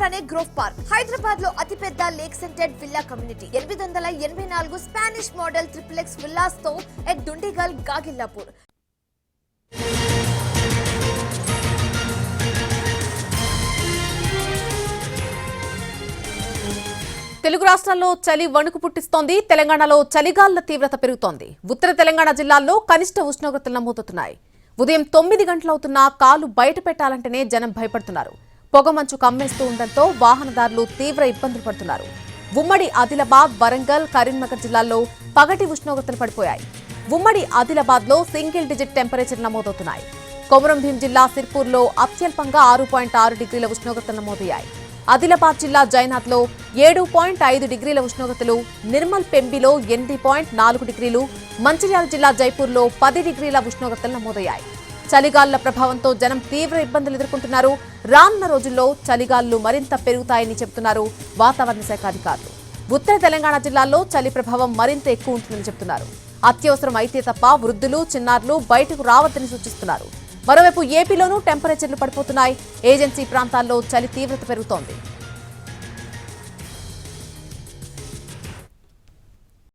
దగ్గరలోనే grove park. Hyderabad లో అతిపెద్ద lake scented villa community 884 Spanish model triplex villas తో ఎట్ దుండిగల్ గాగిల్లాపూర్. తెలుగు రాష్ట్రాల్లో చలి వణుకు పుట్టిస్తోంది. తెలంగాణలో చలిగాళ్ల తీవ్రత పెరుగుతోంది. ఉత్తర తెలంగాణ జిల్లాల్లో కనిష్ట ఉష్ణోగ్రతలు నమోదవుతున్నాయి. ఉదయం 9 గంటలవుతున్నా కాలు బయట పెట్టాలంటేనే జనం భయపడుతున్నారు. పొగమంచు కమ్మేస్తూ ఉండడంతో వాహనదారులు తీవ్ర ఇబ్బందులు పడుతున్నారు. ఉమ్మడి ఆదిలాబాద్, వరంగల్, కరీంనగర్ జిల్లాల్లో పగటి ఉష్ణోగ్రతలు పడిపోయాయి. ఉమ్మడి ఆదిలాబాద్ లో సింగిల్ డిజిట్ టెంపరేచర్ నమోదవుతున్నాయి. కొమరం భీం జిల్లా సిర్పూర్లో అత్యల్పంగా 6.6 డిగ్రీల ఉష్ణోగ్రతలు నమోదయ్యాయి. ఆదిలాబాద్ జిల్లా జైనాథ్ లో 7.5 డిగ్రీల ఉష్ణోగ్రతలు, నిర్మల్ పెంబిలో 8.4 డిగ్రీలు, మంచిర్యాల జిల్లా జైపూర్లో 10 డిగ్రీల ఉష్ణోగ్రతలు నమోదయ్యాయి. చలిగాలుల ప్రభావంతో జనం తీవ్ర ఇబ్బందులు ఎదుర్కొంటున్నారు. రానున్న రోజుల్లో చలిగాలులు మరింత పెరుగుతాయని చెబుతున్నారు వాతావరణ శాఖ అధికారులు. ఉత్తర తెలంగాణ జిల్లాల్లో చలి ప్రభావం మరింత ఎక్కువ ఉంటుందని చెబుతున్నారు. అత్యవసరం అయితే తప్ప వృద్ధులు, చిన్నారులు బయటకు రావద్దని సూచిస్తున్నారు. మరోవైపు ఏపీలోనూ టెంపరేచర్లు పడిపోతున్నాయి. ఏజెన్సీ ప్రాంతాల్లో చలి తీవ్రత పెరుగుతోంది.